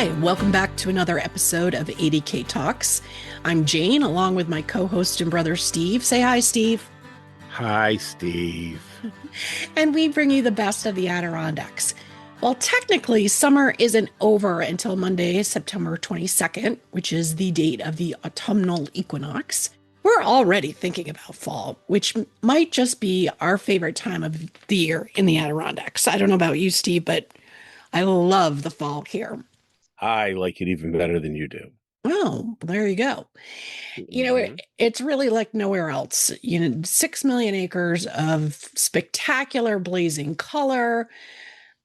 Hi, welcome back to another episode of 80K Talks. I'm Jane, along with my co-host and brother Steve. Say hi, Steve. Hi, Steve. And we bring you the best of the Adirondacks. Well, technically, summer isn't over until Monday, September 22nd, which is the date of the autumnal equinox. We're already thinking about fall, which might just be our favorite time of the year in the Adirondacks. I don't know about you, Steve, but I love the fall here. I like it even better than you do. Oh, there you go. It's really like nowhere else. 6 million acres of spectacular blazing color,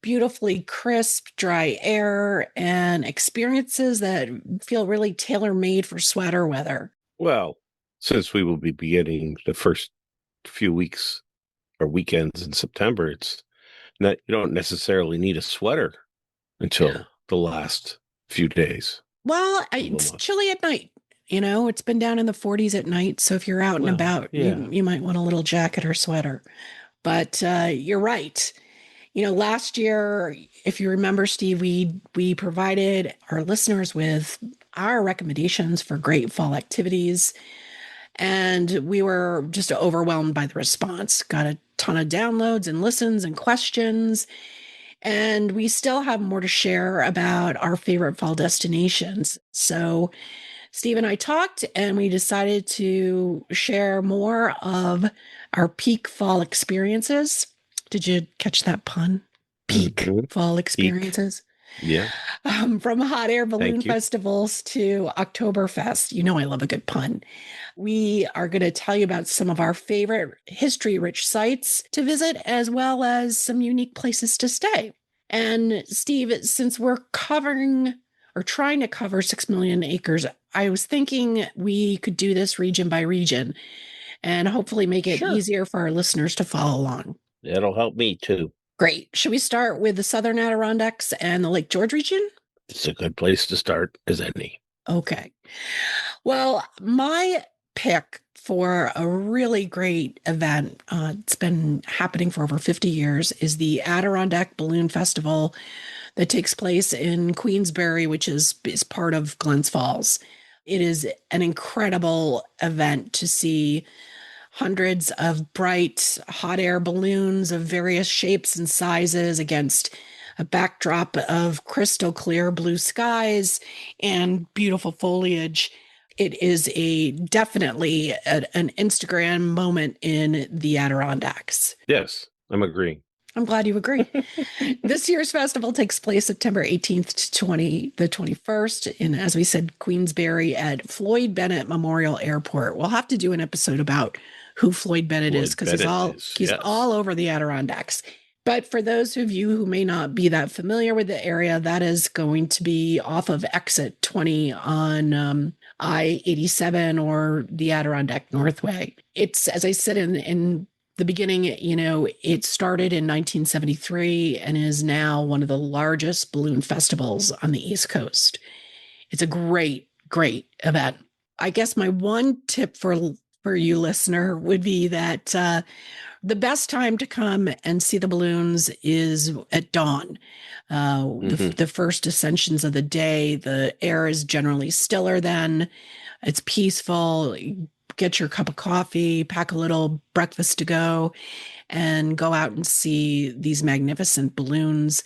beautifully crisp, dry air, and experiences that feel really tailor-made for sweater weather. Well, since we will be beginning the first few weeks or weekends in September, it's not, you don't necessarily need a sweater until the last few days. Well, it's chilly at night. It's been down in the 40s at night. So if you're out and about, you might want a little jacket or sweater. But you're right. Last year, if you remember, Steve, we provided our listeners with our recommendations for great fall activities. And we were just overwhelmed by the response. Got a ton of downloads and listens and questions. And we still have more to share about our favorite fall destinations. So Steve and I talked and we decided to share more of our peak fall experiences. Did you catch that pun? Peak fall experiences. Peak. Yeah. From hot air balloon festivals to Oktoberfest. I love a good pun. We are going to tell you about some of our favorite history-rich sites to visit, as well as some unique places to stay. And Steve, since we're covering or trying to cover 6 million acres, I was thinking we could do this region by region and hopefully make it easier for our listeners to follow along. It'll help me too. Great. Should we start with the Southern Adirondacks and the Lake George region? It's a good place to start as any. Okay. Well, my pick for a really great event, it's been happening for over 50 years, is the Adirondack Balloon Festival that takes place in Queensbury, which is part of Glens Falls. It is an incredible event to see hundreds of bright hot air balloons of various shapes and sizes against a backdrop of crystal clear blue skies and beautiful foliage. It is definitely an Instagram moment in the Adirondacks. Yes, I'm agreeing. I'm glad you agree. This year's festival takes place September 18th to the 21st in, as we said, Queensbury at Floyd Bennett Memorial Airport. We'll have to do an episode about who Floyd Bennett is, because he's all over the Adirondacks. But for those of you who may not be that familiar with the area, that is going to be off of exit 20 on I-87 or the Adirondack Northway. It's, as I said in the beginning, it started in 1973 and is now one of the largest balloon festivals on the East Coast. It's a great, great event. I guess my one tip for you, listener, would be that the best time to come and see the balloons is at dawn. The first ascensions of the day, the air is generally stiller then. It's peaceful. Get your cup of coffee, pack a little breakfast to go, and go out and see these magnificent balloons.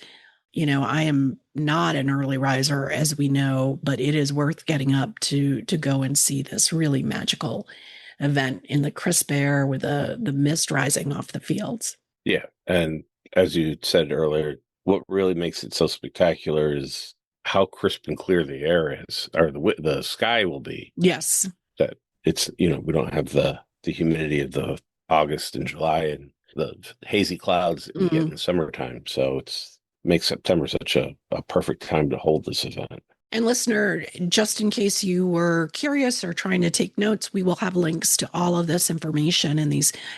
I am not an early riser, as we know, but it is worth getting up to go and see this really magical event in the crisp air with the mist rising off the fields. Yeah. And as you said earlier, what really makes it so spectacular is how crisp and clear the air is, or the sky will be. Yes. That it's, we don't have the humidity of the August and July and the hazy clouds that we get in the summertime. So it makes September such a perfect time to hold this event. And listener, just in case you were curious or trying to take notes, we will have links to all of this information and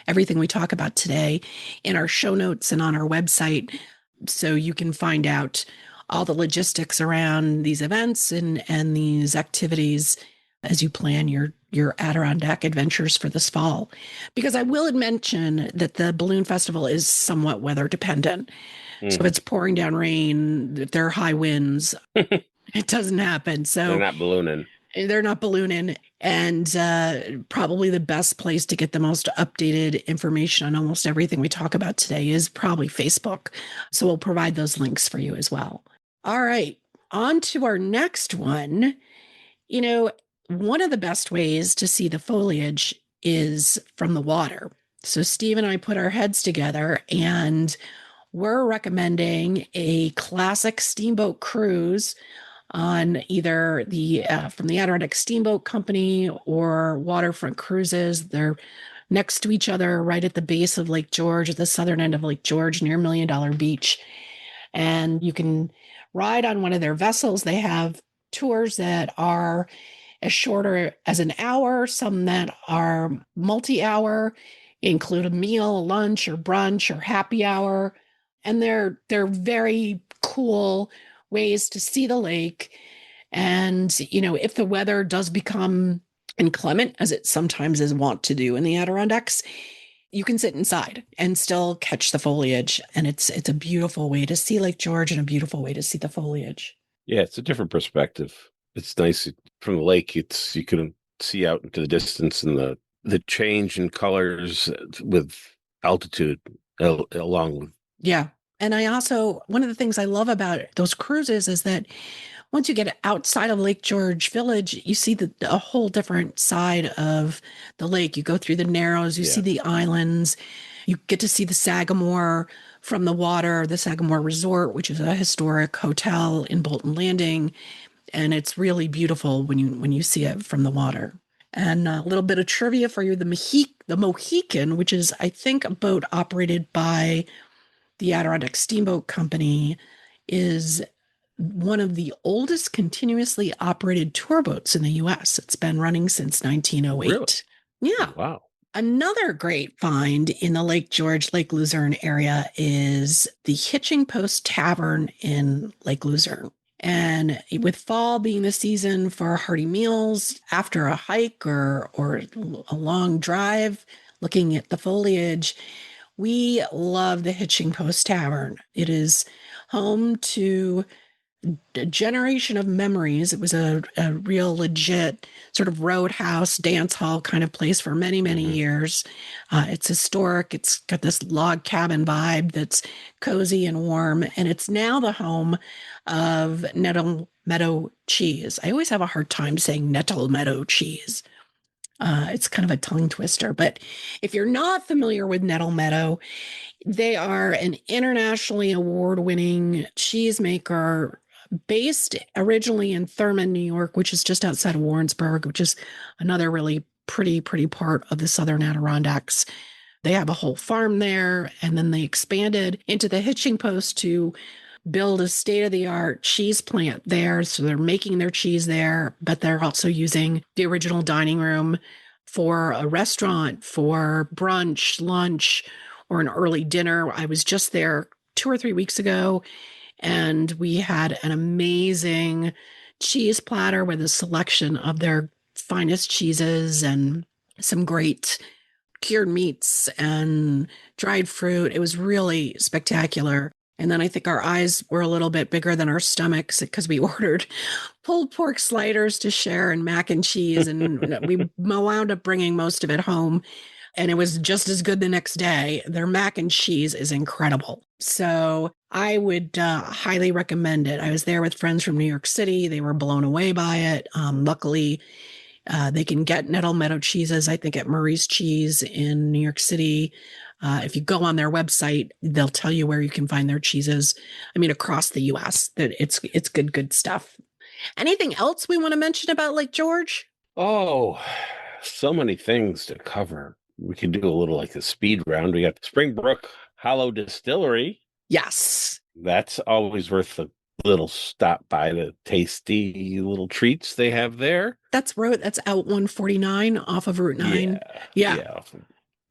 everything we talk about today in our show notes and on our website. So you can find out all the logistics around these events and these activities as you plan your Adirondack adventures for this fall. Because I will mention that the Balloon Festival is somewhat weather dependent. So if it's pouring down rain, if there are high winds, It doesn't happen. They're So not ballooning. they're not ballooning. And probably the best place to get the most updated information on almost everything we talk about today is probably Facebook. So we'll provide those links for you as well. All right. On to our next one. You know, one of the best ways to see the foliage is from the water. So Steve and I put our heads together and we're recommending a classic steamboat cruise on either the from the Adirondack Steamboat Company or Waterfront Cruises. They're next to each other, right at the base of Lake George, at the southern end of Lake George, near Million Dollar Beach. And you can ride on one of their vessels. They have tours that are as shorter as an hour, some that are multi-hour, include a meal, lunch, or brunch, or happy hour. And they're very cool ways to see the lake. And, you know, if the weather does become inclement, as it sometimes is wont to do in the Adirondacks, you can sit inside and still catch the foliage. And it's a beautiful way to see Lake George and a beautiful way to see the foliage. Yeah, it's a different perspective. It's nice from the lake. It's you can see out into the distance and the change in colors with altitude along with. Yeah. And I also, one of the things I love about those cruises is that once you get outside of Lake George Village, you see a whole different side of the lake. You go through the Narrows, you see the islands, you get to see the Sagamore from the water, the Sagamore Resort, which is a historic hotel in Bolton Landing. And it's really beautiful when you see it from the water. And a little bit of trivia for you: the Mohican, which is I think a boat operated by the Adirondack Steamboat Company, is one of the oldest continuously operated tour boats in the US. It's been running since 1908. Really? Yeah. Wow. Another great find in the Lake George, Lake Luzerne area is the Hitching Post Tavern in Lake Luzerne. And with fall being the season for hearty meals after a hike or a long drive, looking at the foliage, we love the Hitching Post Tavern. It is home to a generation of memories. It was a real legit sort of roadhouse dance hall kind of place for many, many years. It's historic. It's got this log cabin vibe that's cozy and warm. And it's now the home of Nettle Meadow cheese. I always have a hard time saying Nettle Meadow cheese. It's kind of a tongue twister. But if you're not familiar with Nettle Meadow, they are an internationally award-winning cheesemaker based originally in Thurman, New York, which is just outside of Warrensburg, which is another really pretty part of the Southern Adirondacks. They have a whole farm there, and then they expanded into the Hitching Post to build a state-of-the-art cheese plant there. So they're making their cheese there, but they're also using the original dining room for a restaurant, for brunch, lunch, or an early dinner. I was just there 2 or 3 weeks ago, and we had an amazing cheese platter with a selection of their finest cheeses and some great cured meats and dried fruit. It was really spectacular. And then I think our eyes were a little bit bigger than our stomachs because we ordered pulled pork sliders to share and mac and cheese. And we wound up bringing most of it home. And it was just as good the next day. Their mac and cheese is incredible. So I would highly recommend it. I was there with friends from New York City. They were blown away by it. Luckily, they can get Nettle Meadow cheeses, I think, at Murray's Cheese in New York City. If you go on their website, they'll tell you where you can find their cheeses. I mean, across the U.S., that it's good stuff. Anything else we want to mention about Lake George? Oh, so many things to cover. We can do a little like a speed round. We got Springbrook Hollow Distillery. Yes. That's always worth a little stop by, the tasty little treats they have there. That's out 149 off of Route 9. Yeah.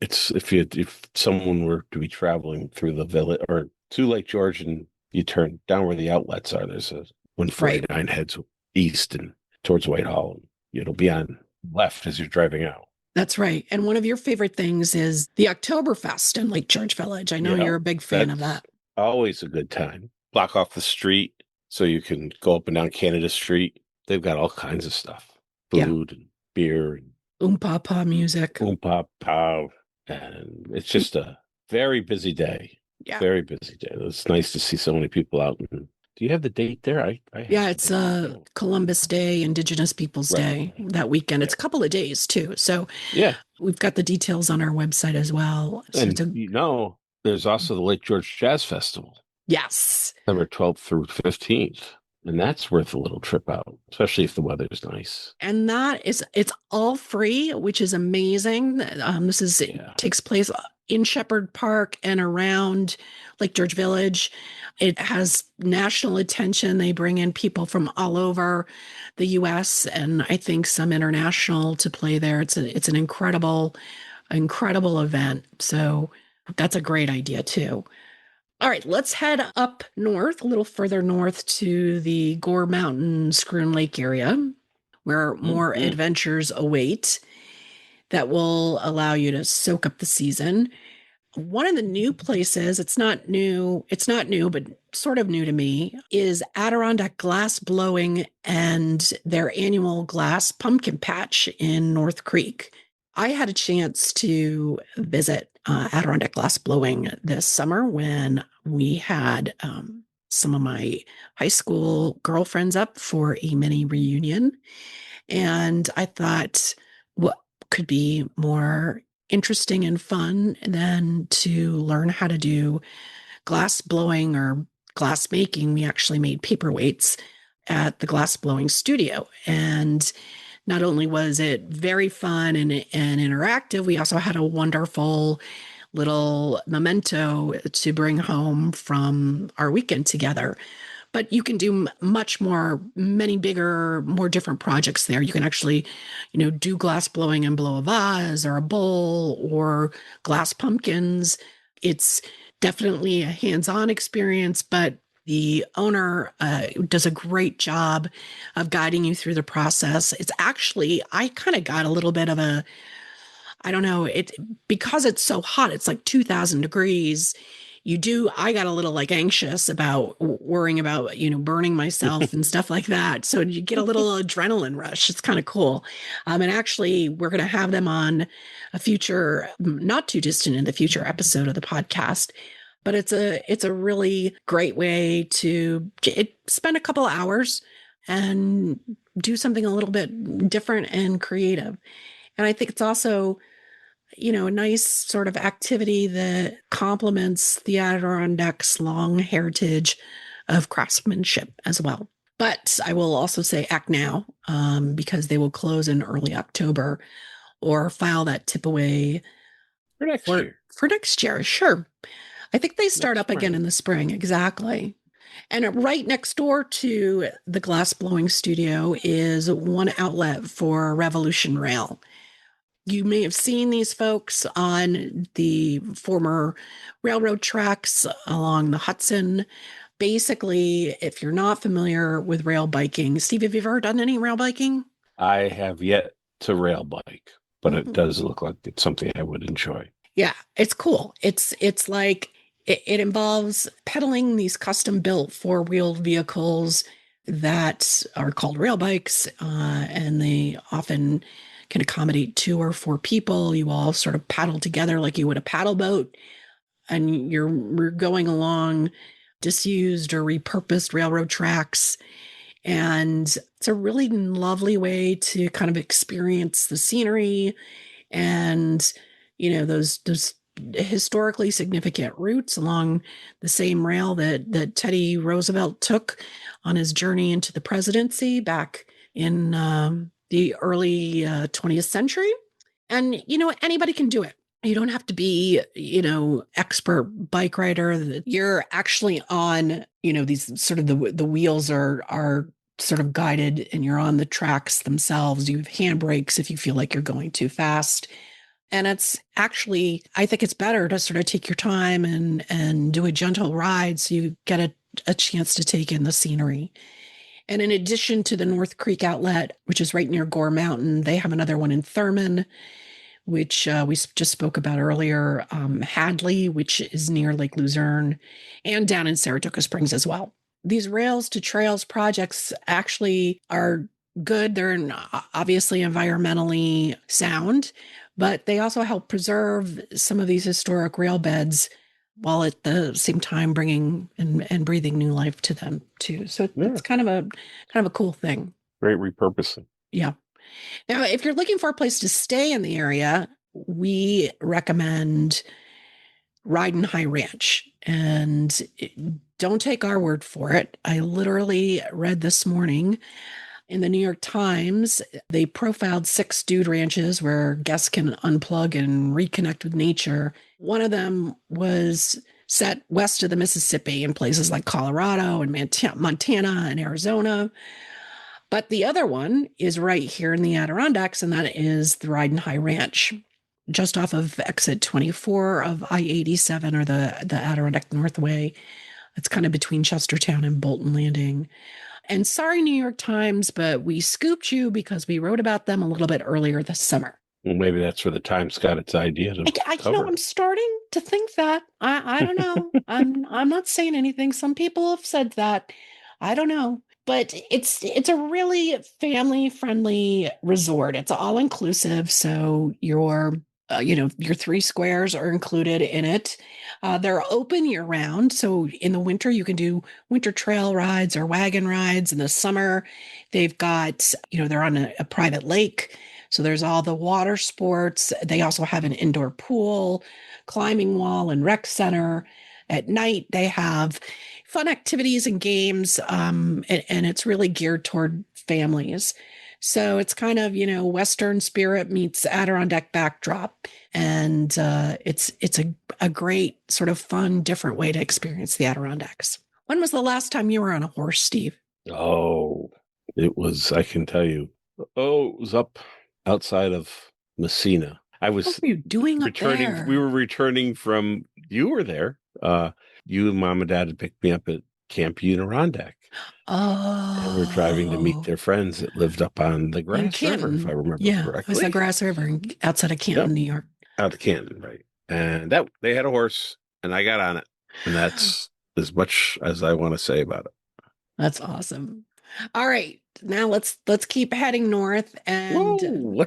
It's if someone were to be traveling through the village or to Lake George and you turn down where the outlets are, there's a 149 heads east and towards Whitehall. It'll be on left as you're driving out. That's right. And one of your favorite things is the Oktoberfest in Lake George Village. I know you're a big fan of that. Always a good time. Block off the street, So you can go up and down Canada Street. They've got all kinds of stuff, Yeah. food and beer and Pa music. oompa pow. And it's just a very busy day. Yeah. Very busy day. It's nice to see so many people out. And do you have the date there? I have Yeah, the it's date. Columbus Day, Indigenous Peoples Right. Day that weekend. Yeah. It's a couple of days too. So Yeah. we've got the details on our website as well. So it's And a there's also the Lake George Jazz Festival, yes. September 12th through 15th. And that's worth a little trip out, especially if the weather is nice. And it's all free, which is amazing. It Yeah. takes place in Shepherd Park and around Lake George Village. It has national attention. They bring in people from all over the US and I think some international to play there. It's an incredible event. So that's a great idea too. All right, let's head up north, a little further north to the Gore Mountain Schroon Lake area, where more Mm-hmm. adventures await that will allow you to soak up the season. One of the new places, it's not new, but sort of new to me, is Adirondack Glass Blowing and their annual glass pumpkin patch in North Creek. I had a chance to visit Adirondack Glass Blowing this summer when we had some of my high school girlfriends up for a mini reunion. And I thought, what could be more interesting and fun than to learn how to do glass blowing or glass making? We actually made paperweights at the glass blowing studio. And not only was it very fun and interactive, we also had a wonderful little memento to bring home from our weekend together. But you can do much more, many bigger, more different projects there. You can actually, do glass blowing and blow a vase or a bowl or glass pumpkins. It's definitely a hands-on experience, but the owner does a great job of guiding you through the process. It's actually, I kind of got a little bit of a, I don't know, because it's so hot, it's like 2000 degrees. I got a little like anxious about worrying about, burning myself and stuff like that. So you get a little adrenaline rush. It's kind of cool. And actually, we're going to have them on a future, not too distant in the future episode of the podcast. But it's a really great way to spend a couple hours and do something a little bit different and creative. And I think it's also a nice sort of activity that complements the Adirondacks' long heritage of craftsmanship as well. But I will also say act now because they will close in early October or file that tip away For next year. For next year. Sure. I think they start Next up again spring. in the spring. Exactly. And right next door to the glass blowing studio is one outlet for Revolution Rail. You may have seen these folks on the former railroad tracks along the Hudson. Basically, if you're not familiar with rail biking, Steve, have you ever done any rail biking? I have yet to rail bike, but it Mhm. does look like it's something I would enjoy. Yeah, it's cool. It's like it involves pedaling these custom built four-wheeled vehicles that are called rail bikes, and they often can accommodate two or four people. You all sort of paddle together like you would a paddle boat, and you're going along disused or repurposed railroad tracks. And it's a really lovely way to kind of experience the scenery and those historically significant routes along the same rail that Teddy Roosevelt took on his journey into the presidency back in the early 20th century. And anybody can do it. You don't have to be expert bike rider. You're actually on these sort of the wheels are sort of guided and you're on the tracks themselves. You have handbrakes if you feel like you're going too fast. And it's actually, I think it's better to sort of take your time and do a gentle ride so you get a chance to take in the scenery. And in addition to the North Creek outlet, which is right near Gore Mountain, they have another one in Thurman, which we just spoke about earlier, Hadley, which is near Lake Luzerne, and down in Saratoga Springs as well. these rails to trails projects actually are good. They're obviously environmentally sound, but they also help preserve some of these historic rail beds while at the same time bringing and breathing new life to them too. So Yeah, it's kind of a cool thing. great repurposing. Yeah. Now, if you're looking for a place to stay in the area, we recommend Riding High Ranch. And don't take our word for it. I literally read this morning in the New York Times, they profiled 6 dude ranches where guests can unplug and reconnect with nature. One of them was set west of the Mississippi in places like Colorado and Montana and Arizona. But the other one is right here in the Adirondacks, and that is the Riding High Ranch, just off of exit 24 of I-87 or the Adirondack Northway. It's kind of between Chestertown and Bolton Landing. And sorry, New York Times, but we scooped you because we wrote about them a little bit earlier this summer. Well, maybe that's where the Times got its idea to cover. I'm starting to think that. I don't know. I'm not saying anything. Some people have said that. I don't know. But it's a really family friendly resort. It's all inclusive, so your 3 squares are included in it. They're open year round, so in the winter you can do winter trail rides or wagon rides. In the summer, they've got they're on a private lake, so there's all the water sports. They also have an indoor pool, climbing wall, and rec center. At night, they have fun activities and games, and it's really geared toward families. So it's kind of, Western spirit meets Adirondack backdrop. And it's a great sort of fun, different way to experience the Adirondacks. When was the last time you were on a horse, Steve? Oh, it was, I can tell you. Oh, it was up outside of Messina. I What was were you doing up returning. there? We were returning from, you were there. You and mom and dad had picked me up at Camp Adirondack. And we're driving to meet Oh, their friends that lived up on the in Grass River, if I Canton. remember Yeah, it was the correctly. Grass River outside of Canton, Yep, New York. out of Canton, right. And that they had a horse and I got on it. And that's as much as I want to say about it. That's awesome. All right, now let's keep heading north. Whoa, And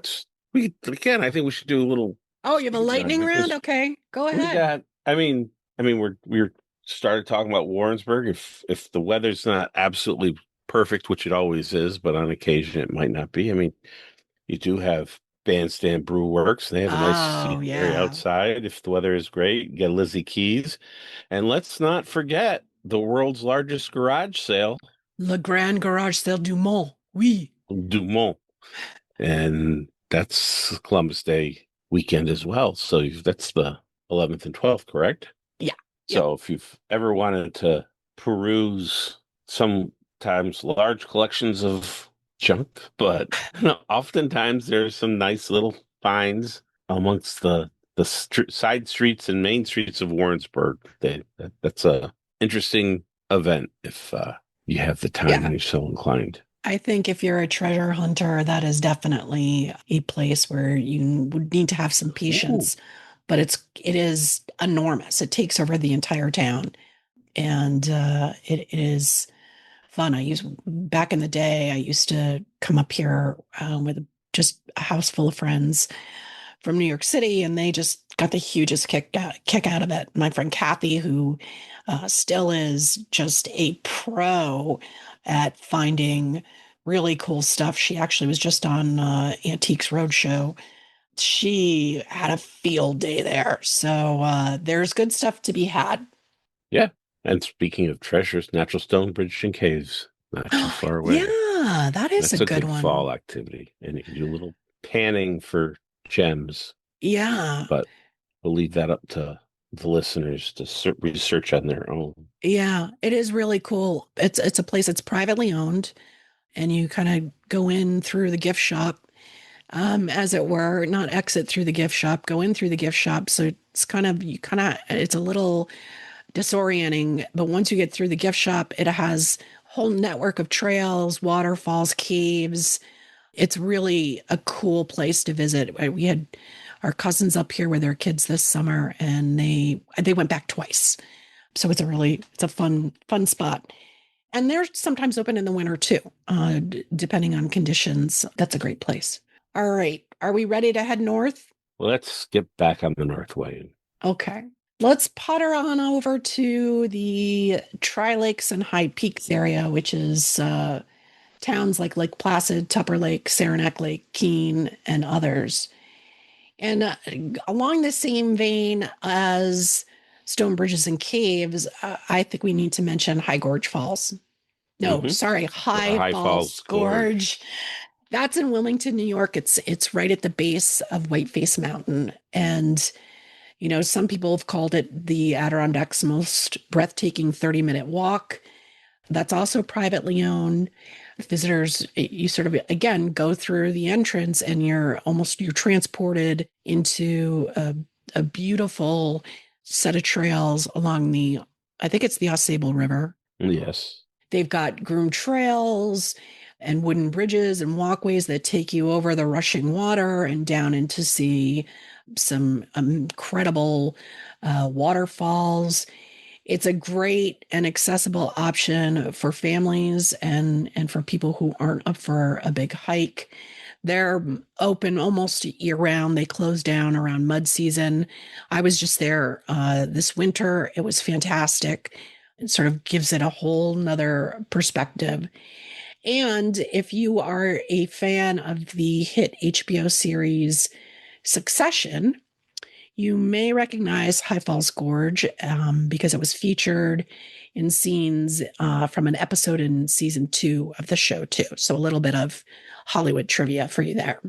we again, I think we should do a little oh, you have a speed round lightning round? because Okay, go we ahead. got, I mean, we're started talking about Warrensburg. If the weather's not absolutely perfect, which it always is, but on occasion it might not be. I mean, you do have Bandstand Brew Works, and they have a nice Oh, seating area yeah. outside. If the weather is great, you get Lizzie Keys. And let's not forget the world's largest garage sale, Le Grand Garage Sale du Mont. Oui. Dumont. And that's Columbus Day weekend as well. So that's the 11th and 12th, correct? Yeah. Yep. So if you've ever wanted to peruse sometimes large collections of junk, but oftentimes there's some nice little finds amongst the side streets and main streets of Warrensburg. That's a interesting event if you have the time Yeah. and you're so inclined. I think if you're a treasure hunter, that is definitely a place where you would need to have some Ooh, patience, but it is enormous. It takes over the entire town, and it is fun. Back in the day, I used to come up here with just a house full of friends from New York City, and they just got the hugest kick out of it. My friend Kathy, who still is just a pro at finding really cool stuff. She actually was just on Antiques Roadshow. She had a field day there. So there's good stuff to be had. yeah. And speaking of treasures, Natural Stone Bridge and Caves, not too far away. Yeah, that is a That's a good good one. fall activity. And you can do a little panning for gems, Yeah. but we'll leave that up to the listeners to research on their own. Yeah, it is really cool. It's a place that's privately owned, and you kind of go in through the gift shop, as it were, not exit through the gift shop, go in through the gift shop. So it's a little disorienting, but once you get through the gift shop, it has a whole network of trails, waterfalls, caves. It's really a cool place to visit. We had our cousins up here with their kids this summer, and they went back twice. So it's a fun spot. And they're sometimes open in the winter too, depending on conditions. That's a great place. All right. Are we ready to head north? Well, let's get back on the Northway. Okay. Let's potter on over to the Tri Lakes and High Peaks area, which is towns like Lake Placid, Tupper Lake, Saranac Lake, Keene, and others. And along the same vein as Stone Bridges and Caves, I think we need to mention High Gorge Falls. No, sorry, High High Falls Falls Gorge. That's in Wilmington, New York. It's right at the base of Whiteface Mountain. And, you know, some people have called it the Adirondack's most breathtaking 30-minute walk. That's also privately owned. Visitors, you sort of, again, go through the entrance and you're transported into a beautiful set of trails along I think it's the Ausable River. Yes. They've got groomed trails and wooden bridges and walkways that take you over the rushing water and down in to see some incredible waterfalls. It's a great and accessible option for families and for people who aren't up for a big hike. They're open almost year round. They close down around mud season. I was just there this winter. It was fantastic. It sort of gives it a whole nother perspective. And if you are a fan of the hit HBO series Succession, you may recognize High Falls Gorge because it was featured in scenes from an episode in season 2 of the show, too. So a little bit of Hollywood trivia for you there.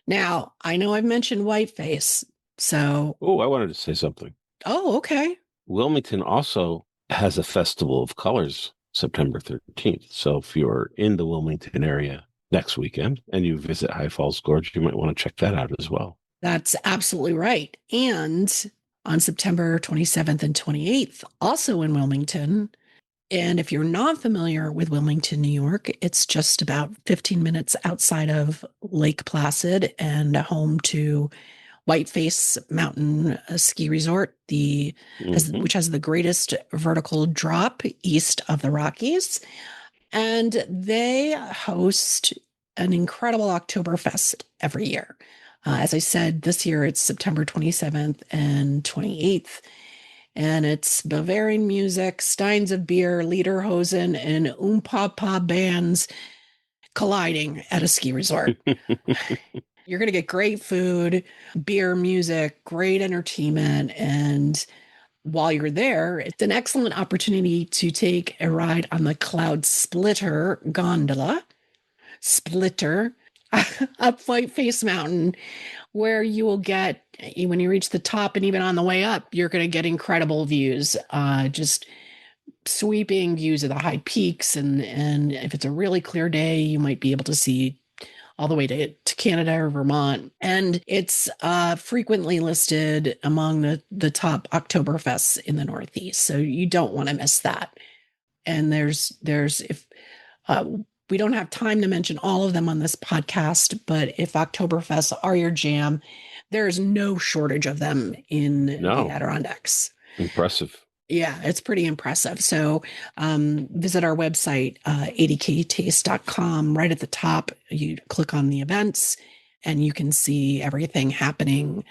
Now, I know I've mentioned Whiteface, so. Oh, I wanted to say something. Oh, okay. Wilmington also has a festival of colors September 13th. So if you're in the Wilmington area next weekend and you visit High Falls Gorge, you might want to check that out as well. That's absolutely right. And on September 27th and 28th, also in Wilmington. And if you're not familiar with Wilmington, New York, it's just about 15 minutes outside of Lake Placid and home to Whiteface Mountain Ski Resort, which has the greatest vertical drop east of the Rockies. And they host an incredible Oktoberfest every year. As I said, this year it's September 27th and 28th. And it's Bavarian music, steins of beer, lederhosen, and Papa bands colliding at a ski resort. You're going to get great food, beer, music, great entertainment. And while you're there, it's an excellent opportunity to take a ride on the Cloud Splitter gondola. Up Whiteface Mountain, where you will get, when you reach the top and even on the way up, you're going to get incredible views, just sweeping views of the high peaks. And if it's a really clear day, you might be able to see all the way to Canada or Vermont. And it's frequently listed among the top Oktoberfests in the Northeast. So you don't want to miss that. And we don't have time to mention all of them on this podcast, but if Oktoberfests are your jam, there is no shortage of them in the Adirondacks. Impressive. Yeah, it's pretty impressive. So visit our website, 80ktaste.com. Right at the top, you click on the events and you can see everything happening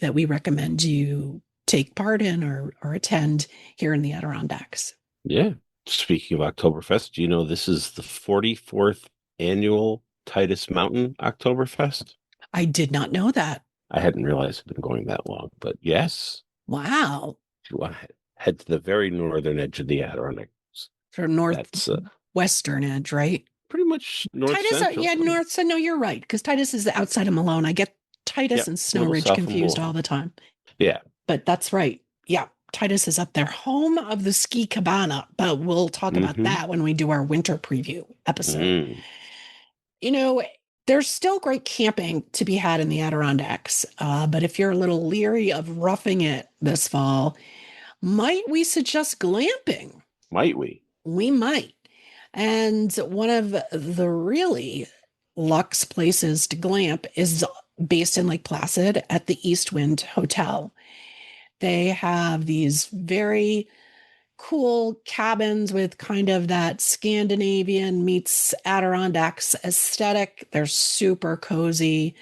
that we recommend you take part in or attend here in the Adirondacks. Yeah. Speaking of Oktoberfest, do you know this is the 44th annual Titus Mountain Oktoberfest? I did not know that. I hadn't realized it'd been going that long, but yes. Wow. If you want to head to the very northern edge of the Adirondacks. From northwestern edge, right? Pretty much north Titus, central. yeah, north. So no, you're right, because Titus is outside of Malone. I get Titus and Snow Ridge confused all the time. Yeah. But that's right. Yeah. Titus is up there, home of the ski cabana, but we'll talk about that when we do our winter preview episode. You know, there's still great camping to be had in the Adirondacks, but if you're a little leery of roughing it this fall, might we suggest glamping? Might we? We might. And one of the really luxe places to glamp is based in Lake Placid at the East Wind Hotel. They have these very cool cabins with kind of that Scandinavian meets Adirondacks aesthetic. They're super cozy.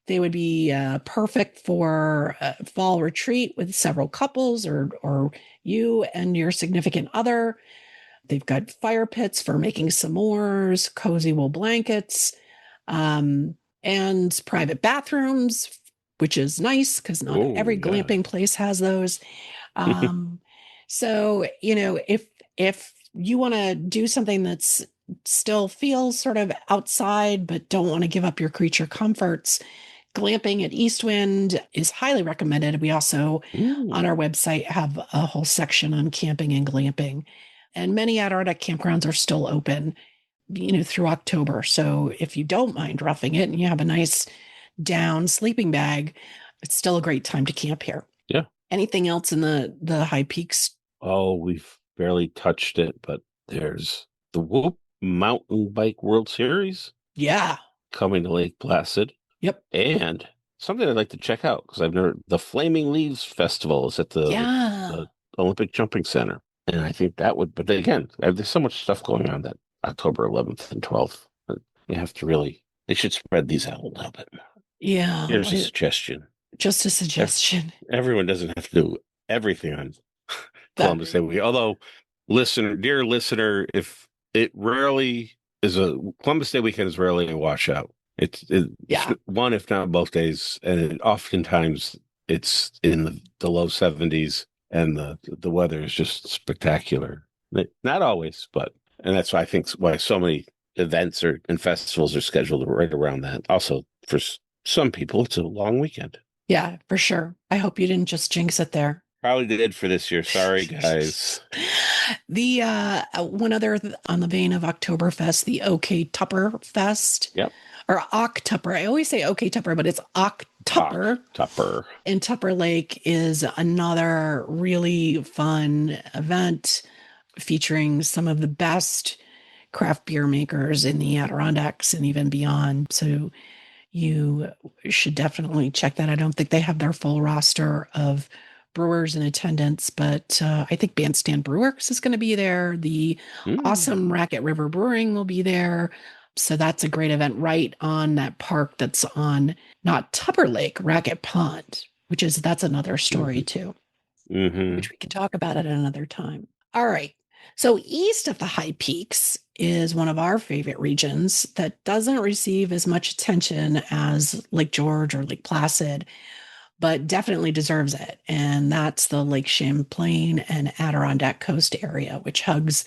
They would be perfect for a fall retreat with several couples or you and your significant other. They've got fire pits for making s'mores, cozy wool blankets, um, and private bathrooms, which is nice because not Oh, every yeah. glamping place has those. Um, so, if you want to do something that's still feels sort of outside, but don't want to give up your creature comforts, glamping at Eastwind is highly recommended. We also, on Mm. our website, have a whole section on camping and glamping. And many Adirondack campgrounds are still open, through October. So if you don't mind roughing it and you have a nice down sleeping bag, it's still a great time to camp here. Yeah. Anything else in the high peaks? Oh, we've barely touched it, but there's the Whoop Mountain Bike World Series Yeah. coming to Lake Placid. Yep. And something I'd like to check out because I've never, the Flaming Leaves Festival is at Yeah. the Olympic Jumping Center. And I think that would, but again, there's so much stuff going on that October 11th and 12th. You have to really, they should spread these out a little bit. Yeah. Here's a suggestion. Just a suggestion. Everyone doesn't have to do everything on Columbus Day week. Although, dear listener, if it rarely is Columbus Day weekend is rarely a washout. Yeah. One, if not both days, and oftentimes it's in the low 70s, and the weather is just spectacular. Not always, but and that's why I think why so many events and festivals are scheduled right around that. Also, for some people, it's a long weekend. Yeah, for sure. I hope you didn't just jinx it there. Probably did for this year. Sorry, guys. The one other on the vein of Oktoberfest, the OK Tupper Fest. Yep. Or Ocktupper. I always say OK Tupper, but it's Ocktupper. Tupper. And Tupper Lake is another really fun event featuring some of the best craft beer makers in the Adirondacks and even beyond. So you should definitely check that. I don't think they have their full roster of brewers in attendance, but I think Bandstand Brewworks is going to be there. The awesome Racket River Brewing will be there. So that's a great event right on that park that's on not Tupper Lake, Racket Pond, that's another story too, which we can talk about at another time. All right. So east of the High Peaks is one of our favorite regions that doesn't receive as much attention as Lake George or Lake Placid, but definitely deserves it. And that's the Lake Champlain and Adirondack Coast area, which hugs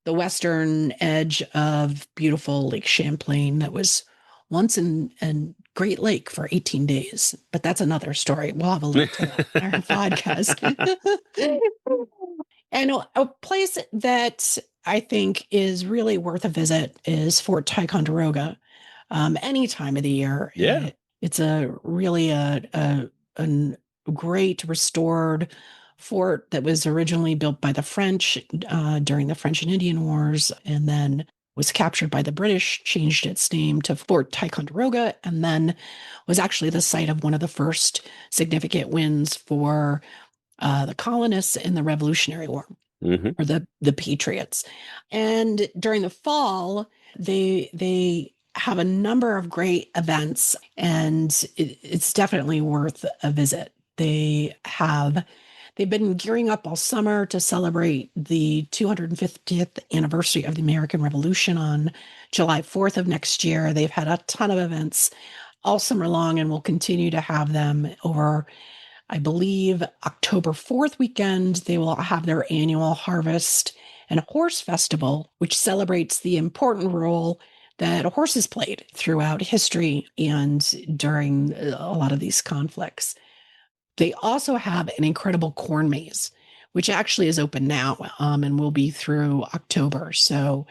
the western edge of beautiful Lake Champlain that was once in Great Lake for 18 days. But that's another story. We'll have a link to that in our podcast. And a place that I think is really worth a visit is Fort Ticonderoga. Any time of the year. Yeah. It's a really a great restored fort that was originally built by the French during the French and Indian Wars, and then was captured by the British, changed its name to Fort Ticonderoga, and then was actually the site of one of the first significant wins for the colonists in the Revolutionary War, or the Patriots. And during the fall, they have a number of great events, and it's definitely worth a visit. They've been gearing up all summer to celebrate the 250th anniversary of the American Revolution on July 4th of next year. They've had a ton of events all summer long and will continue to have them over, I believe, October 4th weekend. They will have their annual Harvest and Horse Festival, which celebrates the important role that horses played throughout history and during a lot of these conflicts. They also have an incredible corn maze, which actually is open now and will be through October. So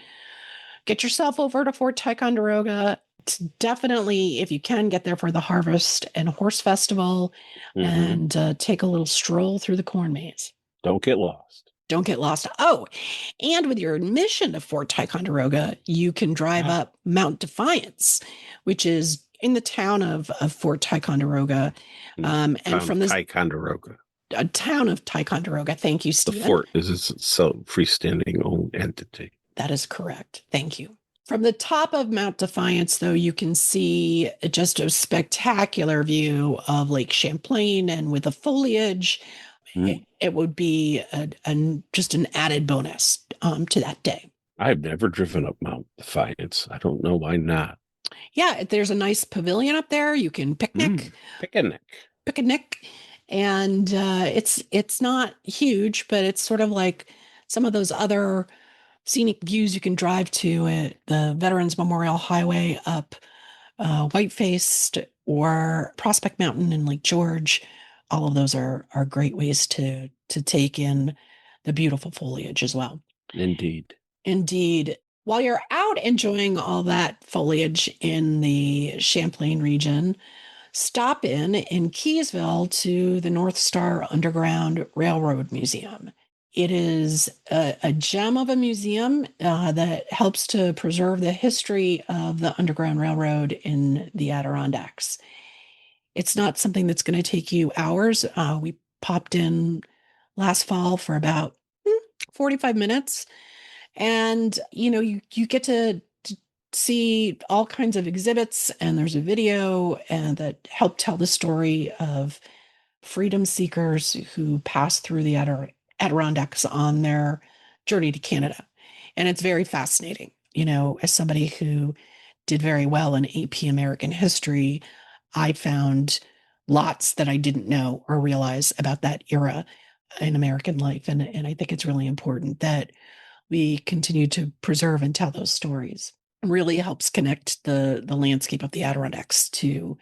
get yourself over to Fort Ticonderoga. It's definitely, if you can, get there for the Harvest and Horse Festival and take a little stroll through the corn maze. Don't get lost. Don't get lost. Oh, and with your admission to Fort Ticonderoga, you can drive up Mount Defiance, which is in the town of Fort Ticonderoga. And from this Ticonderoga. town of Ticonderoga. Thank you, The Stephen. fort is its self freestanding own entity. That is correct. Thank you. From the top of Mount Defiance, though, you can see just a spectacular view of Lake Champlain, and with the foliage, it would be just an added bonus to that day. I've never driven up Mount Defiance. I don't know why not. Yeah, there's a nice pavilion up there. You can picnic. Picnic. And it's not huge, but it's sort of like some of those other scenic views you can drive to at the Veterans Memorial Highway up Whitefaced or Prospect Mountain and Lake George. All of those are great ways to take in the beautiful foliage as well. Indeed. While you're out enjoying all that foliage in the Champlain region, stop in Keysville to the North Star Underground Railroad Museum. It is a gem of a museum that helps to preserve the history of the Underground Railroad in the Adirondacks. It's not something that's going to take you hours. We popped in last fall for about 45 minutes. And, you get to see all kinds of exhibits, and there's a video and that help tell the story of freedom seekers who passed through the Adirondacks on their journey to Canada. And it's very fascinating. As somebody who did very well in AP American history, I found lots that I didn't know or realize about that era in American life. And I think it's really important that we continue to preserve and tell those stories. It really helps connect the landscape of the Adirondacks to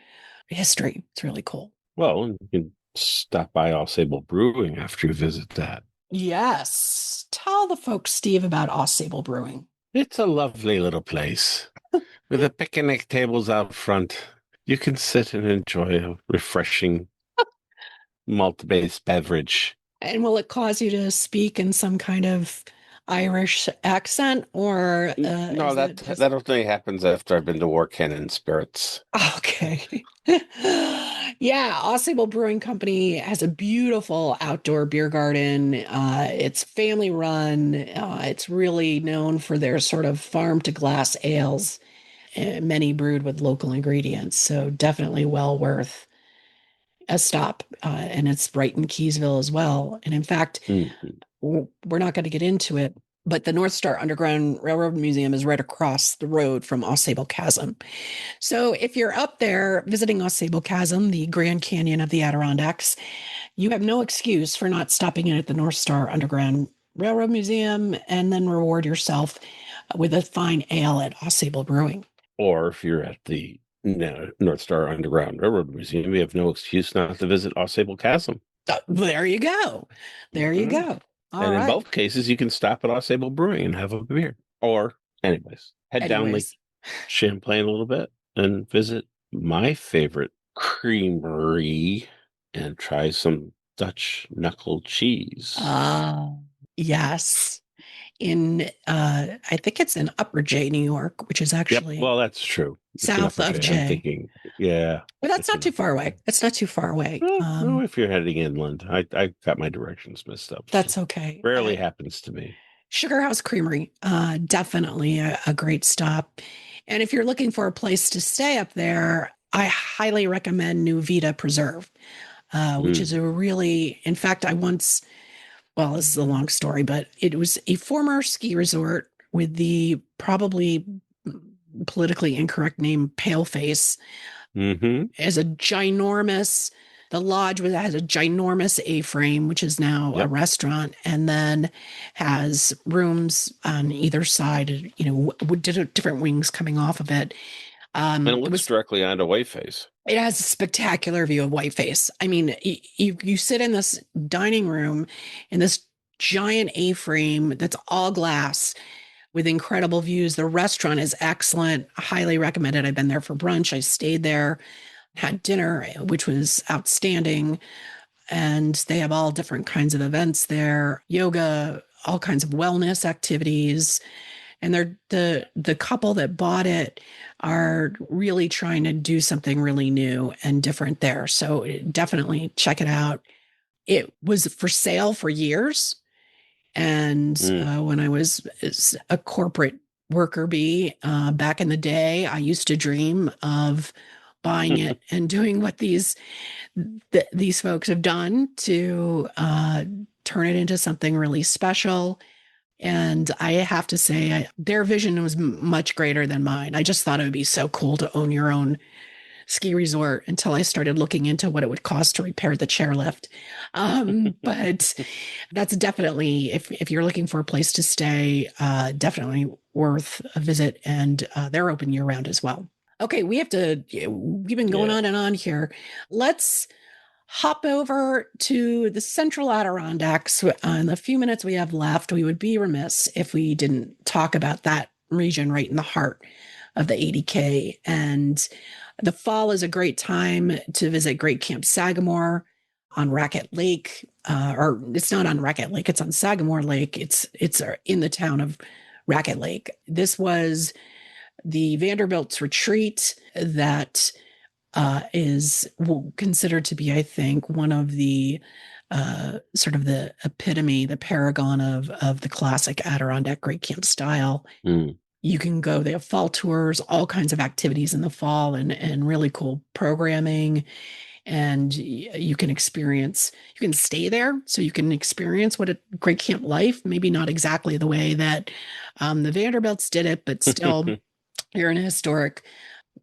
history. It's really cool. Well, you can stop by Ausable Brewing after you visit that. Yes. Tell the folks, Steve, about Ausable Brewing. It's a lovely little place with the picnic tables out front. You can sit and enjoy a refreshing malt-based beverage. And will it cause you to speak in some kind of Irish accent, or no, that only happens after I've been to War Cannon Spirits. Okay. Yeah, Ausable Brewing Company has a beautiful outdoor beer garden. It's family run. It's really known for their sort of farm to glass ales, many brewed with local ingredients. So definitely well worth a stop. And it's right in Keysville as well. And in fact, we're not going to get into it, but the North Star Underground Railroad Museum is right across the road from Ausable Chasm. So if you're up there visiting Ausable Chasm, the Grand Canyon of the Adirondacks, you have no excuse for not stopping in at the North Star Underground Railroad Museum and then reward yourself with a fine ale at Ausable Brewing. Or if you're at the North Star Underground Railroad Museum, you have no excuse not to visit Ausable Chasm. There you go. There you go. And in both cases, you can stop at Ausable Brewing and have a beer. Or, head down Lake Champlain a little bit and visit my favorite creamery and try some Dutch knuckle cheese. Yes. I think it's in Upper J, New York, which is actually well, that's true. South of J. I'm thinking, yeah. But that's not too far away. It's not too far away. No, if you're heading inland, I got my directions messed up. That's okay. Rarely happens to me. Sugar House Creamery, definitely a great stop. And if you're looking for a place to stay up there, I highly recommend New Vita Preserve, which is a really, in fact, this is a long story, but it was a former ski resort with the probably politically incorrect name Paleface. As a ginormous, the lodge has a ginormous A-frame, which is now a restaurant, and then has rooms on either side, with different wings coming off of it. And it looks directly onto Whiteface. It has a spectacular view of Whiteface. I mean, you sit in this dining room in this giant A-frame that's all glass with incredible views. The restaurant is excellent. Highly recommended. I've been there for brunch. I stayed there, had dinner, which was outstanding. And they have all different kinds of events there, yoga, all kinds of wellness activities. And the couple that bought it are really trying to do something really new and different there. So definitely check it out. it was for sale for years. And Mm. when I was a corporate worker bee back in the day, I used to dream of buying it and doing what these folks have done to turn it into something really special. And I have to say, their vision was much greater than mine. I just thought it would be so cool to own your own ski resort until I started looking into what it would cost to repair the chairlift. But that's definitely, if you're looking for a place to stay, definitely worth a visit. And they're open year round as well. Okay, we've been going Yeah. on and on here. Let's hop over to the central Adirondacks. In the few minutes we have left, we would be remiss if we didn't talk about that region right in the heart of the 80K. And the fall is a great time to visit Great Camp Sagamore on Racket Lake, or it's not on Racket Lake, it's on Sagamore Lake. It's in the town of Racket Lake. This was the Vanderbilt's retreat that is considered to be, I think, one of the sort of the epitome, the paragon of the classic Adirondack Great Camp style. Mm. You can go, they have fall tours, all kinds of activities in the fall and really cool programming. And you can stay there. So you can experience what a great camp life, maybe not exactly the way that the Vanderbilts did it, but still you're in a historic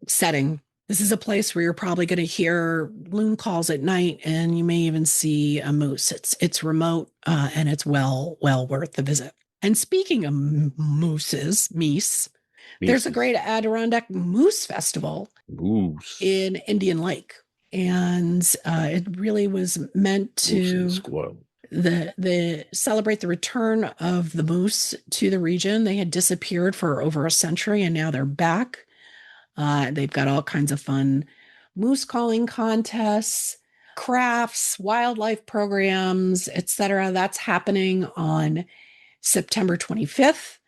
setting. This is a place where you're probably going to hear loon calls at night, and you may even see a moose. It's remote, and it's well worth the visit. And speaking of mooses, meese, there's a Pieces. Great Adirondack Moose Festival Moose. in Indian Lake, and it really was meant Moose and to squirrel. the celebrate the return of the moose to the region. They had disappeared for over a century, and now they're back. They've got all kinds of fun moose calling contests, crafts, wildlife programs, etc. That's happening on September 25th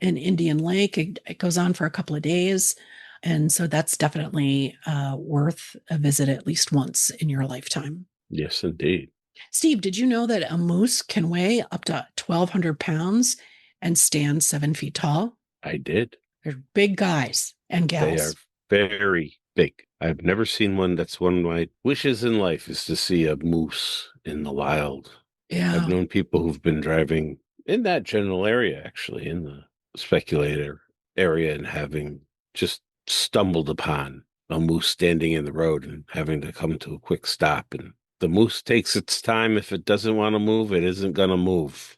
in Indian Lake. It goes on for a couple of days. And so that's definitely worth a visit at least once in your lifetime. Yes, indeed. Steve, did you know that a moose can weigh up to 1,200 pounds and stand 7 feet tall? I did. They're big guys and They are gals. very big. I've never seen one. That's one of my wishes in life is to see a moose in the wild. I've Yeah. known people who've been driving in that general area, actually, in the speculator area, and having just stumbled upon a moose standing in the road and having to come to a quick stop. And the moose takes its time. If it doesn't want to move, it isn't going to move.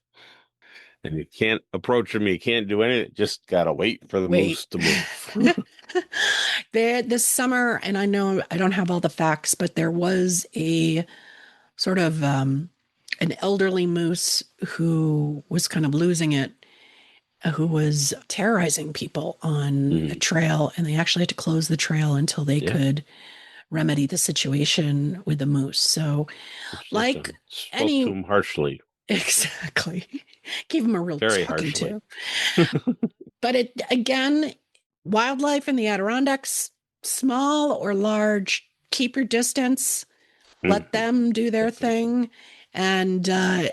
And you can't approach them. You can't do anything. Just got to wait for the Wait. moose to move. There this summer, and I know I don't have all the facts, but there was a sort of an elderly moose who was kind of losing it, who was terrorizing people on a Mm, trail, and they actually had to close the trail until they yeah. could remedy the situation with the moose. So, Just like spoke to any him harshly, exactly, gave him a real very talking harshly. to. But it again, wildlife in the Adirondacks, small or large, keep your distance, let Mhm, them do their definitely. thing, and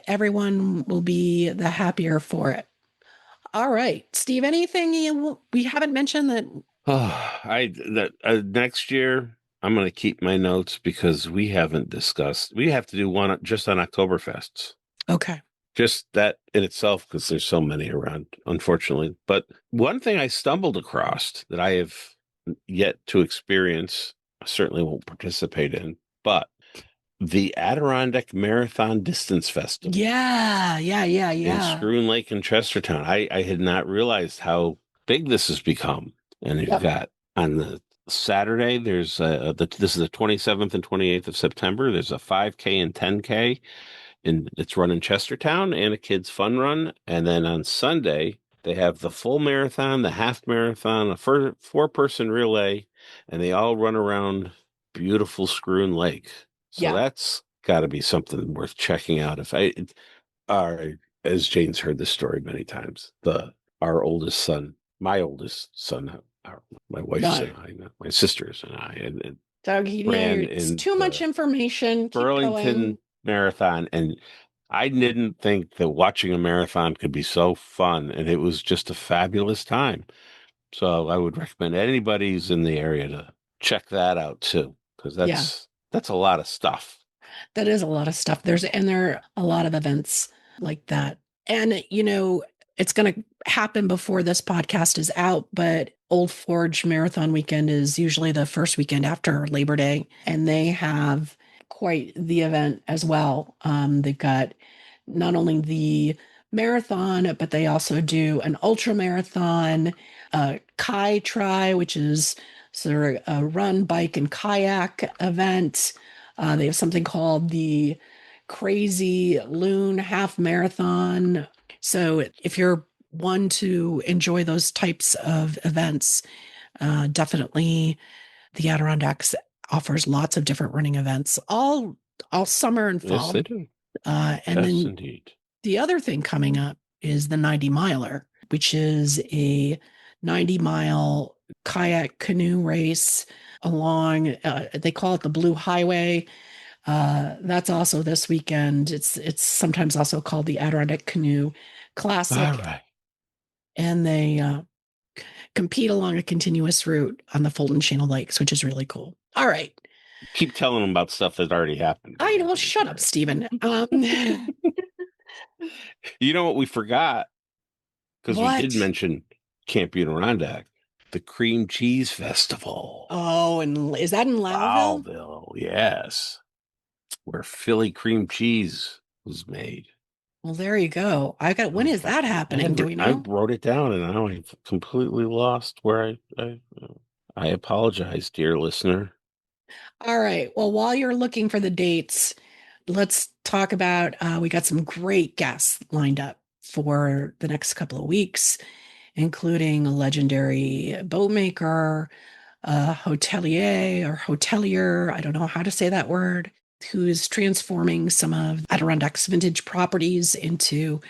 everyone will be the happier for it. All right, Steve, anything we haven't mentioned that? Oh, next year I'm going to keep my notes because we haven't discussed. We have to do one just on Oktoberfests. Okay. Just that in itself, because there's so many around, unfortunately. But one thing I stumbled across that I have yet to experience, I certainly won't participate in, but the Adirondack Marathon Distance Festival in Yeah. Scroon Lake in Chestertown. I had not realized how big this has become. And you've Yep. got on the Saturday, there's this is the 27th and 28th of September. There's a 5K and 10K, and it's run in Chestertown and a kids fun run. And then on Sunday, they have the full marathon, the half marathon, a four-person relay, and they all run around beautiful Scroon Lake. So Yeah. that's got to be something worth checking out. Our, as Jane's heard this story many times, our oldest son, my oldest son, my wife's No, and I, my sisters and I, and Doug, ran it's in too much the information. Keep Burlington going. marathon, and I didn't think that watching a marathon could be so fun, and it was just a fabulous time. So I would recommend anybody who's in the area to check that out too, because Yeah, that's a lot of stuff. that is a lot of stuff. There are a lot of events like that. And, it's going to happen before this podcast is out, but Old Forge Marathon Weekend is usually the first weekend after Labor Day, and they have quite the event as well. They've got not only the marathon, but they also do an ultra marathon, a Kai Tri, which is sort of a run, bike, and kayak event. They have something called the Crazy Loon Half Marathon. So if you're one to enjoy those types of events, definitely the Adirondacks offers lots of different running events all summer and Yes, fall. they do. And Yes, then indeed. the other thing coming up is the 90 miler, which is a 90-mile kayak canoe race along, they call it the Blue Highway. That's also this weekend. It's sometimes also called the Adirondack Canoe All Classic, right. and they compete along a continuous route on the Fulton Channel Lakes, which is really cool. All right. Keep telling them about stuff that already happened. I know. Shut up, Stephen. You know what we forgot? Because we did What? mention Camp Adirondack, the Cream Cheese Festival. Oh, and is that in Lowville? Lowville, yes. Where Philly cream cheese was made. Well, there you go. When is that happening? Do we I know? wrote it down and now I've completely lost where I apologize, dear listener. All right. Well, while you're looking for the dates, let's talk about we got some great guests lined up for the next couple of weeks, including a legendary boat maker, a hotelier or hotelier, I don't know how to say that word, who's transforming some of Adirondacks vintage properties into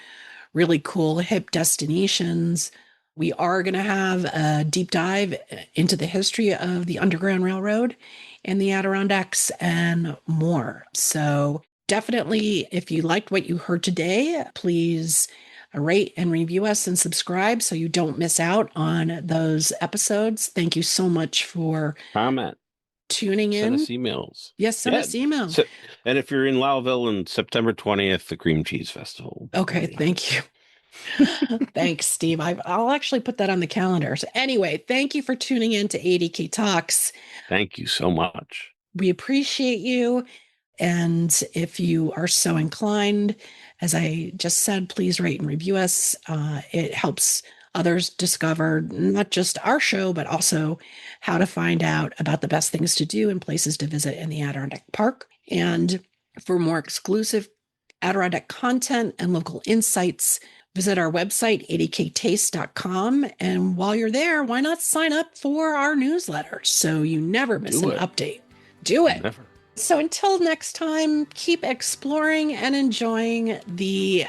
really cool, hip destinations. We are going to have a deep dive into the history of the Underground Railroad and the Adirondacks and more. So, definitely, if you liked what you heard today, please rate and review us and subscribe so you don't miss out on those episodes. Thank you so much for Comment. tuning Send in. us emails. Yes, send us email. So, and if you're in Lowville on September 20th, the Cream Cheese Festival. Okay, thank you. Thanks, Steve. I'll actually put that on the calendar. So anyway, thank you for tuning in to ADK Talks. Thank you so much. We appreciate you. And if you are so inclined, as I just said, please rate and review us. It helps others discover not just our show, but also how to find out about the best things to do and places to visit in the Adirondack Park. And for more exclusive Adirondack content and local insights, visit our website, adktaste.com. And while you're there, why not sign up for our newsletter so you never miss an update? Do it. Never. So until next time, keep exploring and enjoying the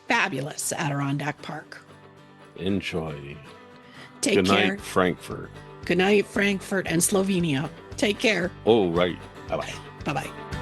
fabulous Adirondack Park. Enjoy. Take Good care. night, Frankfurt. Good night, Frankfurt and Slovenia. Take care. Oh, right. Bye-bye. Bye-bye.